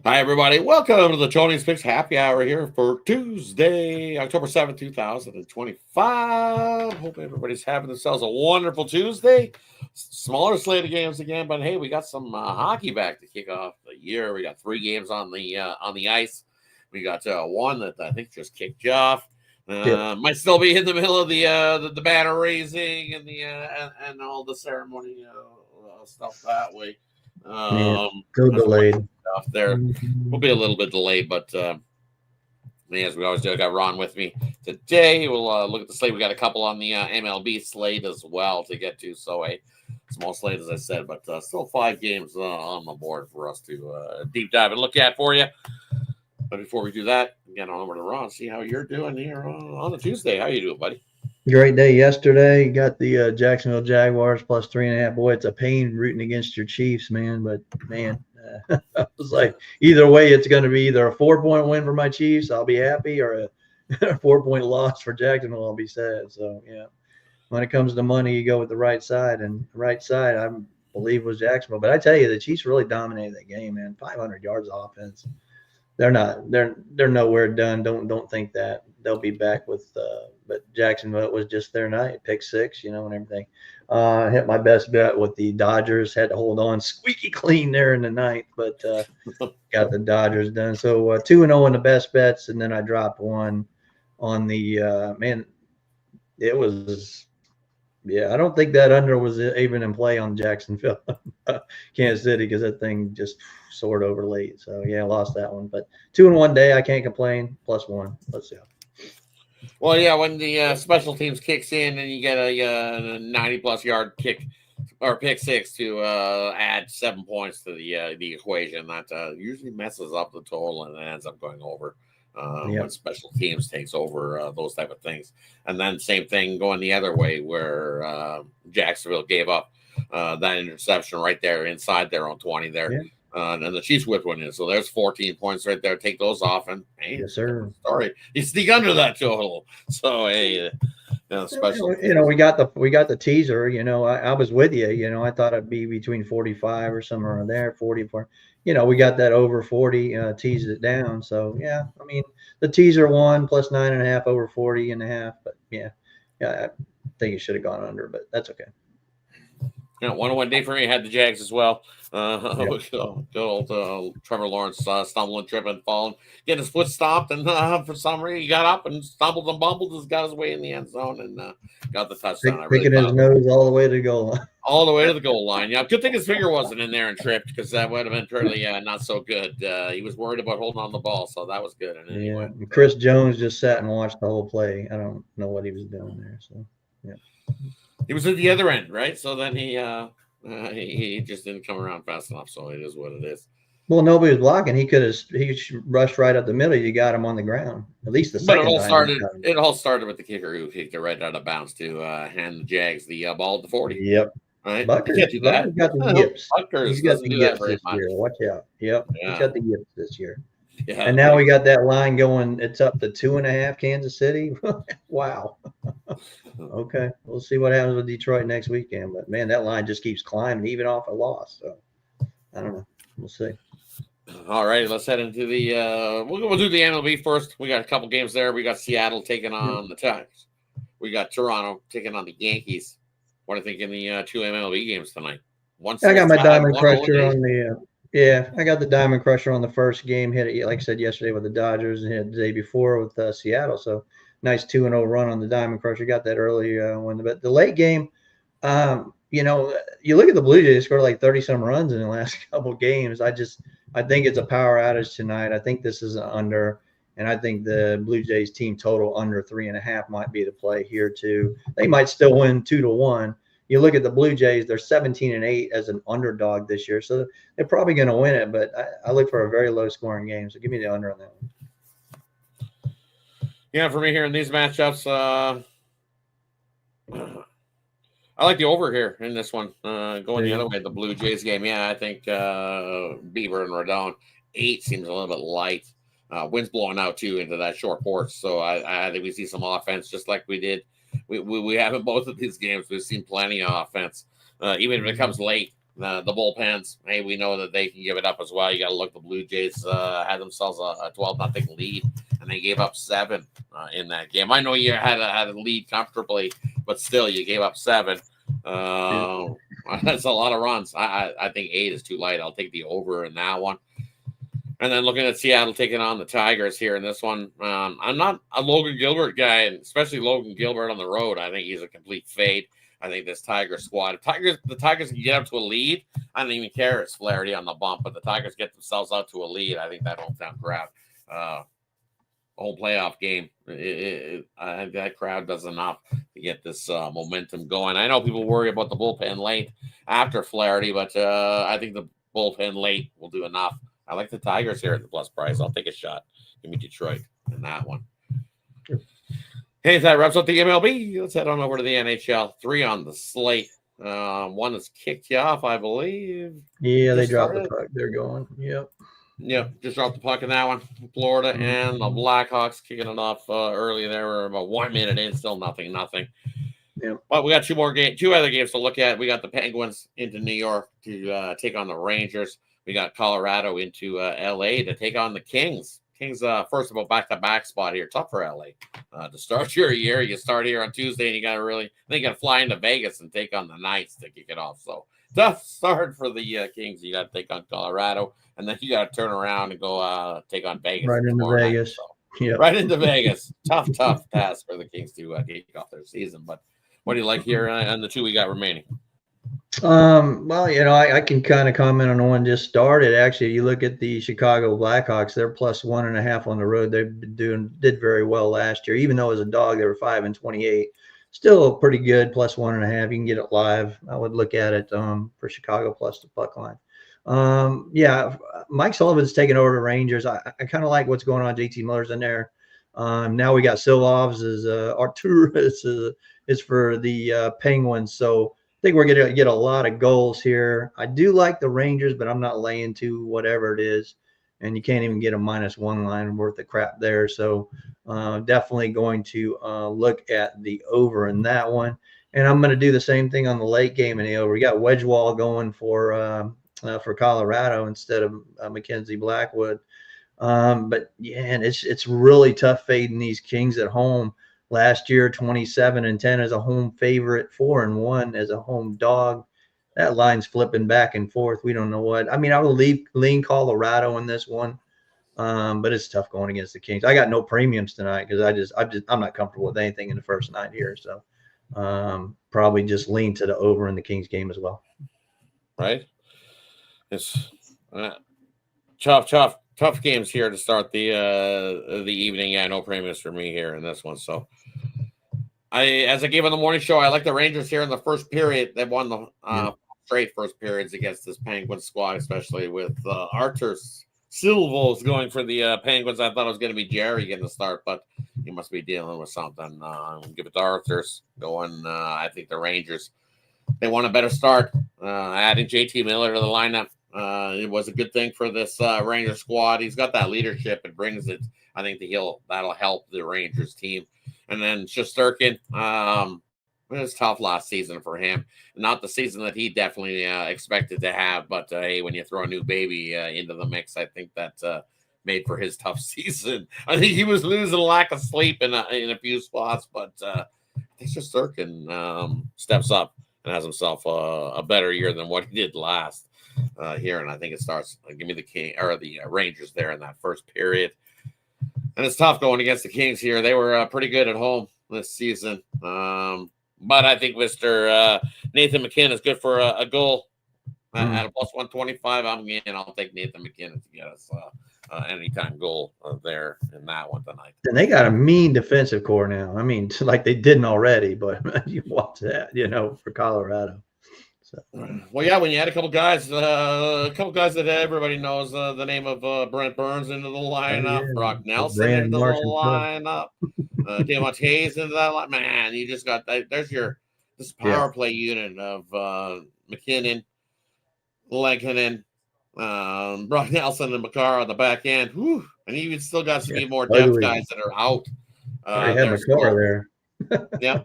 Hi, everybody. Welcome to the Tony's Picks Happy Hour here for Tuesday, October 7th, 2025. Hope everybody's having themselves a wonderful Tuesday. Smaller slate of games again, but hey, we got some hockey back to kick off the year. We got 3 games on the ice. We got one that I think just kicked off. Might still be in the middle of the banner raising and and all the ceremony stuff that way. Still delayed. Stuff there. We'll be a little bit delayed, but as we always do, I got Ron with me today. We'll look at the slate. We got a couple on the MLB slate as well to get to. So a small slate, as I said, but still 5 games on the board for us to deep dive and look at for you. But before we do that, get on over to Ron, see how you're doing here on a Tuesday. How you doing, buddy? Great day yesterday. Got the Jacksonville Jaguars plus 3.5. Boy, it's a pain rooting against your Chiefs, man. But man, I was like, either way, it's going to be either a 4-point win for my Chiefs, I'll be happy, or a 4-point loss for Jacksonville, I'll be sad. So yeah, when it comes to money, you go with the right side, and the right side I believe was Jacksonville. But I tell you, the Chiefs really dominated that game, man. 500 yards of offense. They're nowhere done. Don't think that they'll be back with. But Jacksonville, it was just their night. Pick 6, and everything. Hit my best bet with the Dodgers. Had to hold on squeaky clean there in the ninth, but got the Dodgers done. So 2-0 in the best bets, and then I dropped one on the man. It was. Yeah, I don't think that under was even in play on Jacksonville, Kansas City, because that thing just soared over late. So, yeah, I lost that one. But 2 in one day, I can't complain. +1. Let's see. Well, yeah, when the special teams kicks in and you get a 90-plus yard kick or pick 6 to add 7 points to the equation, that usually messes up the total and it ends up going over. When special teams takes over those type of things. And then same thing going the other way where Jacksonville gave up that interception right there inside their own 20 there. Yeah. And the Chiefs whipped one in. So there's 14 points right there. Take those off and hey, yes, sir. Sorry. You sneak under that total. So hey, special. We got the teaser, I was with you, I thought it'd be between 45 or somewhere around there, 44. We got that over 40, teased it down. So yeah, I mean the teaser won plus 9.5 over 40.5. But yeah, I think it should have gone under, but that's okay. 1-1 day for me. Had the Jags as well. Good old Trevor Lawrence stumbling, tripping, falling, getting his foot stomped, and for some reason he got up and stumbled and bumbled, just got his way in the end zone and got the touchdown. Picking his nose all the way to the goal line. All the way to the goal line. Yeah, good thing his finger wasn't in there and tripped because that would have been totally not so good. He was worried about holding on the ball, so that was good. And anyway, Chris Jones just sat and watched the whole play. I don't know what he was doing there. So yeah. He was at the other end, right? So then he just didn't come around fast enough. So it is what it is. Well, nobody was blocking. He rushed right up the middle. You got him on the ground. At least the second time. It all started with the kicker who kicked it right out of bounds to hand the Jags the ball at the 40. Yep. Right. Bucker's can't do that. Got the yips. Bucker's got the yips this year. Watch out. Yep. Yeah. He's got the yips this year. Yeah. And now we got that line going. It's up to 2.5 Kansas City. Wow. Okay. We'll see what happens with Detroit next weekend. But, man, that line just keeps climbing, even off a loss. So, I don't know. We'll see. All right. Let's head into the we'll do the MLB first. We got a couple games there. We got Seattle taking on the Tigers. We got Toronto taking on the Yankees. What do you think in the 2 MLB games tonight? I got my Diamond Crusher on the I got the Diamond Crusher on the first game. Hit it, like I said yesterday, with the Dodgers, and hit the day before with Seattle. So nice 2-0 run on the Diamond Crusher. Got that early one, but the late game, you look at the Blue Jays, scored like 30-some runs in the last couple of games. I think it's a power outage tonight. I think this is an under, and I think the Blue Jays team total under 3.5 might be the play here too. They might still win 2-1. You look at the Blue Jays; they're 17-8 as an underdog this year, so they're probably going to win it. But I look for a very low-scoring game. So give me the under on that one. Yeah, for me here in these matchups, I like the over here in this one. Going the other way, the Blue Jays game. Yeah, I think Bieber and Rodon 8 seems a little bit light. Wind's blowing out too into that short porch, so I think we see some offense just like we did. We have in both of these games. We've seen plenty of offense, even if it comes late. The bullpens, hey, we know that they can give it up as well. You got to look. The Blue Jays had themselves a 12-0 lead, and they gave up 7 in that game. I know you had a lead comfortably, but still, you gave up 7. That's a lot of runs. I think 8 is too light. I'll take the over in that one. And then looking at Seattle taking on the Tigers here in this one, I'm not a Logan Gilbert guy, and especially Logan Gilbert on the road. I think he's a complete fade. I think this Tiger squad, the Tigers can get up to a lead. I don't even care it's Flaherty on the bump, but the Tigers get themselves out to a lead. I think that hometown crowd, whole playoff game, I think that crowd does enough to get this momentum going. I know people worry about the bullpen late after Flaherty, but I think the bullpen late will do enough. I like the Tigers here at the plus price. I'll take a shot. Give me Detroit in that one. Hey, that wraps up the MLB. Let's head on over to the NHL. 3 on the slate. One that's kicked you off, I believe. Yeah, they dropped the puck. They're going. Yep. Yep, just dropped the puck in that one. Florida and the Blackhawks kicking it off early there. We're about 1 minute in, still nothing. Yep. But we got 2 other games to look at. We got the Penguins into New York to take on the Rangers. We got Colorado into LA to take on the Kings. Kings, first of all, back-to-back spot here. Tough for LA to start your year. You start here on Tuesday, and you got to fly into Vegas and take on the Knights to kick it off. So tough start for the Kings. You got to take on Colorado, and then you got to turn around and go take on Vegas. Right into Vegas. So, yep. Right into Vegas. Tough task for the Kings to kick off their season. But what do you like here on the 2 we got remaining? Well, I can kind of comment on the one just started. Actually, you look at the Chicago Blackhawks; they're plus 1.5 on the road. They did very well last year, even though as a dog they were 5-28. Still pretty good, plus 1.5. You can get it live. I would look at it for Chicago plus the puck line. Yeah, Mike Sullivan's taking over the Rangers. I kind of like what's going on. JT Miller's in there. Now we got Silovs as Arturis is for the Penguins. So I think we're going to get a lot of goals here. I do like the Rangers, but I'm not laying to whatever it is. And you can't even get a -1 line worth of crap there. So definitely going to look at the over in that one. And I'm going to do the same thing on the late game in the over. We got Wedgewall going for Colorado instead of Mackenzie Blackwood. But yeah, and it's really tough fading these Kings at home. Last year, 27-10 as a home favorite, 4-1 as a home dog. That line's flipping back and forth. We don't know what. I mean, I will lean Colorado in this one, but it's tough going against the Kings. I got no premiums tonight because I'm not comfortable with anything in the first night here. So probably just lean to the over in the Kings game as well. Right. It's tough games here to start the evening. Yeah, no premiums for me here in this one. So as I gave on the morning show, I like the Rangers here in the first period. They've won the straight first periods against this Penguin squad, especially with Artur Silvos going for the Penguins. I thought it was going to be Jerry getting the start, but he must be dealing with something. Give it to Arthur's going. I think the Rangers, they want a better start. Adding JT Miller to the lineup. It was a good thing for this Ranger squad. He's got that leadership. It brings it. I think that'll help the Rangers team. And then Shesterkin, it was tough last season for him. Not the season that he definitely expected to have. But hey, when you throw a new baby into the mix, I think that made for his tough season. I think he was losing a lack of sleep in a few spots. But I think Shesterkin steps up and has himself a better year than what he did last. Here, and I think it starts. Give me the King or the Rangers there in that first period, and it's tough going against the Kings here. They were pretty good at home this season, but I think Mr. Nathan McKinnon is good for a goal at a plus 125. I'll take Nathan McKinnon to get us anytime goal there in that one tonight. And they got a mean defensive core now. I mean, like they didn't already, but you watch that, for Colorado. So. Well, yeah, when you had a couple guys that everybody knows the name of Brent Burns into the lineup, Brock Nelson into the lineup, Diamond Hayes into that lineup, man, you just got there's this power play unit of McKinnon, Lenkinen, Brock Nelson, and Makar on the back end. Whew. And you even still got some more depth guys that are out. They had Makar there. Yeah.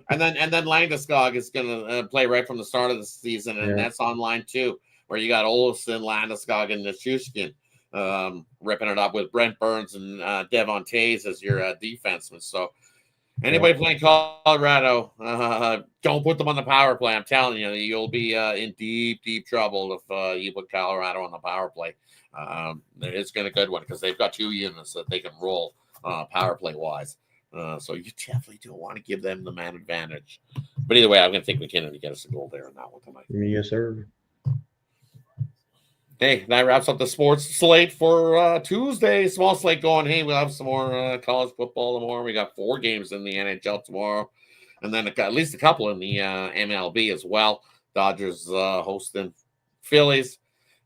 And then Landeskog is going to play right from the start of the season, and that's online too, where you got Olofsson, Landeskog, and Nichushkin ripping it up with Brent Burns and Devon Tays as your defenseman. So anybody playing Colorado, don't put them on the power play. I'm telling you, you'll be in deep trouble if you put Colorado on the power play. It's going to be a good one because they've got 2 units that they can roll power play wise. So you definitely don't want to give them the man advantage. But either way, I'm going to take McKinnon to get us a goal there on that one tonight. Yes, sir. Hey, that wraps up the sports slate for Tuesday. Small slate going. Hey, we'll have some more college football tomorrow. We got 4 games in the NHL tomorrow. And then at least a couple in the MLB as well. Dodgers hosting Phillies.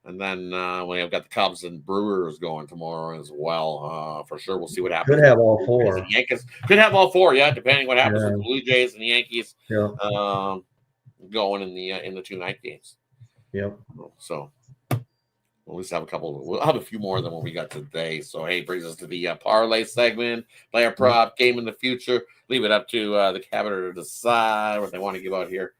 And then we've got the Cubs and Brewers going tomorrow as well. For sure, we'll see what happens. Could have all 4. Yankees could have all 4, yeah, depending what happens with the Blue Jays and the Yankees going in the 2 night games. Yep. So we'll at least have a couple. We'll have a few more than what we got today. So hey, brings us to the parlay segment, player prop, game in the future. Leave it up to the cabinet to decide what they want to give out here.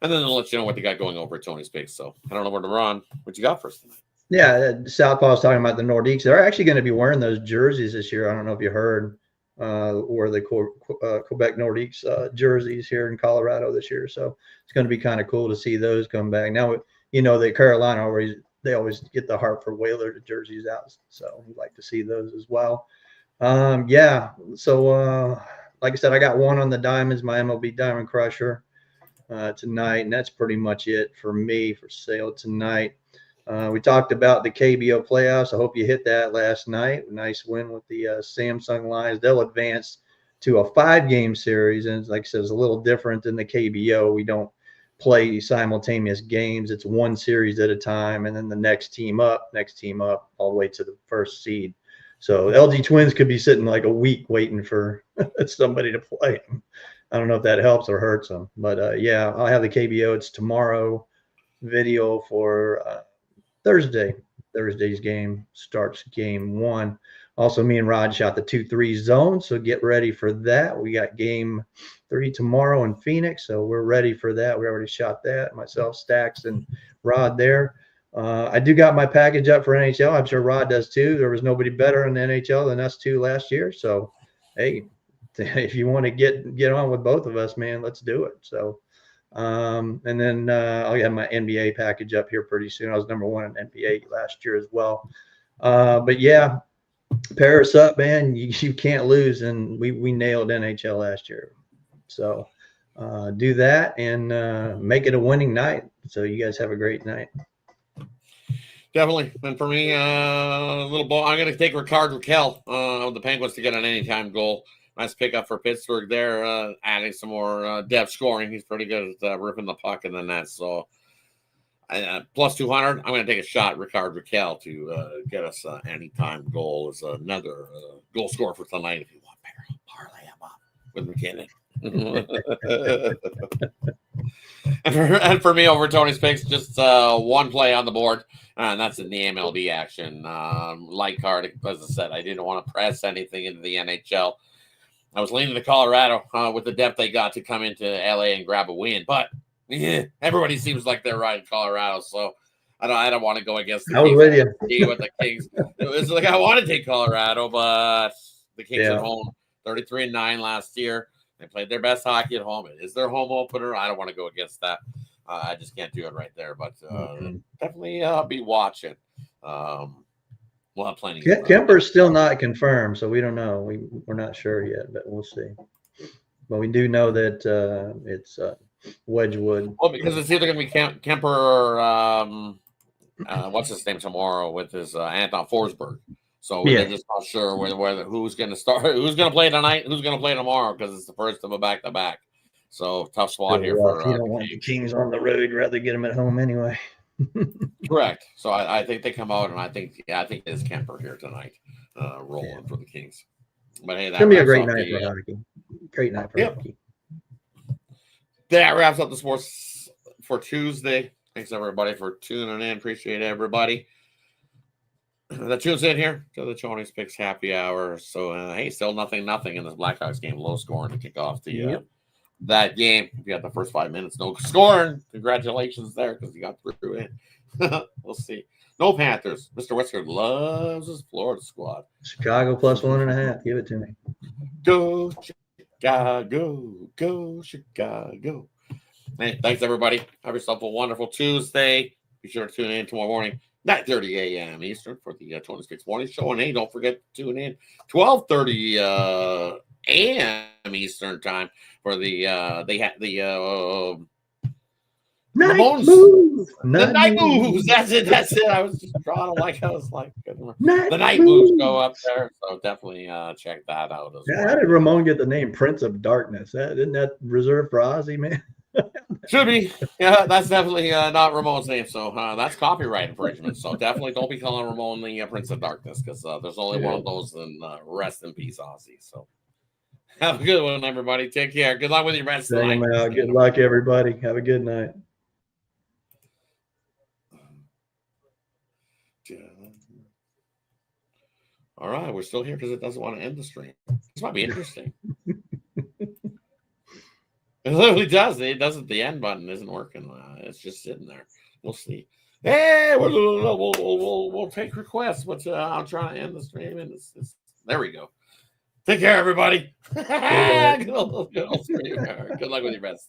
And then they'll let you know what they got going over at Tony's Picks. So I don't know where to run. What you got for us tonight? Yeah, Southpaw was talking about the Nordiques. They're actually going to be wearing those jerseys this year. I don't know if you heard, or the Quebec Nordiques jerseys here in Colorado this year. So it's going to be kind of cool to see those come back. Now, you know, the Carolina always get the Hartford Whalers jerseys out. So we'd like to see those as well. Yeah. So like I said, I got one on the Diamonds, my MLB Diamond Crusher tonight, and that's pretty much it for me for sale tonight. We talked about the KBO playoffs. I hope you hit that last night. Nice win with the Samsung Lions. They'll advance to a 5-game series, and like I said, it's a little different than the KBO. We don't play simultaneous games. It's one series at a time, and then the next team up, all the way to the first seed. So LG Twins could be sitting like a week waiting for somebody to play them. I don't know if that helps or hurts them, but yeah, I'll have the KBO. It's tomorrow video for Thursday's game starts game 1. Also, me and Rod shot the 2-3 zone, so get ready for that. We got game 3 tomorrow in Phoenix, so we're ready for that. We already shot that, myself, Stacks, and Rod there. I do got my package up for NHL. I'm sure Rod does too. There was nobody better in the NHL than us 2 last year. So, hey, if you want to get on with both of us, man, let's do it. So, and then I'll have my NBA package up here pretty soon. I was number 1 in NBA last year as well. But yeah, pair us up, man. You can't lose, and we nailed NHL last year. So do that and make it a winning night. So you guys have a great night. Definitely. And for me, a little ball. I'm going to take Ricard Raquel of the Penguins to get an anytime goal. Nice pickup for Pittsburgh there, adding some more depth scoring. He's pretty good at ripping the puck in the net. So plus 200, I'm going to take a shot, Ricard Raquel, to get us an anytime goal as another goal scorer for tonight. If you want, parlay him up with McKinnon. and for me over Tony's Picks, just one play on the board, and that's in the MLB action. Light card, as I said, I didn't want to press anything into the NHL. I was leaning to Colorado with the depth they got to come into LA and grab a win, but everybody seems like they're riding Colorado, so I don't want to go against the Kings. I was with you. With the Kings. It was like I want to take Colorado, but the Kings at home, 33-9 last year. They played their best hockey at home. It is their home opener. I don't want to go against that. I just can't do it right there, but definitely be watching. We'll have plenty. Kemper's still not confirmed, so we don't know. We're not sure yet, but we'll see. But we do know that it's Wedgwood. Well, because it's either going to be Kemper or what's his name tomorrow with his Anton Forsberg. So we're just not sure whether who's going to start, who's going to play tonight, who's going to play tomorrow, because it's the first of a back-to-back. So tough spot here for. You don't want the Kings on the road; rather get them at home anyway. Correct. So I think they come out, and I think it's Kemper here tonight, rolling for the Kings. But hey, that's gonna be a great night for hockey. Great night for hockey. That wraps up the sports for Tuesday. Thanks everybody for tuning in. Appreciate everybody. that tunes in here to the Tony's Picks Happy Hour. So, hey, still nothing in this Blackhawks game. Low scoring to kick off the that game. If you had the first 5 minutes, no scoring. Congratulations there because you got through it. We'll see. No Panthers. Mr. Whisker loves his Florida squad. Chicago plus 1.5. Give it to me. Go Chicago. Go Chicago. Hey, thanks, everybody. Have yourself a wonderful Tuesday. Be sure to tune in tomorrow morning, 9:30 a.m. Eastern for the Tony's Picks Morning Show. And hey, don't forget to tune in 12:30 a.m. Eastern time for the Night moves. The night moves. That's it. I was just drawing the night moves go up there. So definitely check that out as well. How did Ramon get the name Prince of Darkness? Isn't that reserved for Ozzy, man? Should be. Yeah, that's definitely not Ramon's name. So that's copyright infringement. So definitely don't be calling Ramon the Prince of Darkness because there's only one of those. And rest in peace, Ozzy. So have a good one, everybody. Take care. Good luck with your bets tonight. Good luck, everybody. Have a good night. All right, we're still here because it doesn't want to end the stream. This might be interesting. It literally does. It doesn't. The end button isn't working. It's just sitting there. We'll see. Hey, we'll take requests, but I'm trying to end the stream, and there we go. Take care, everybody. Good luck with your bets.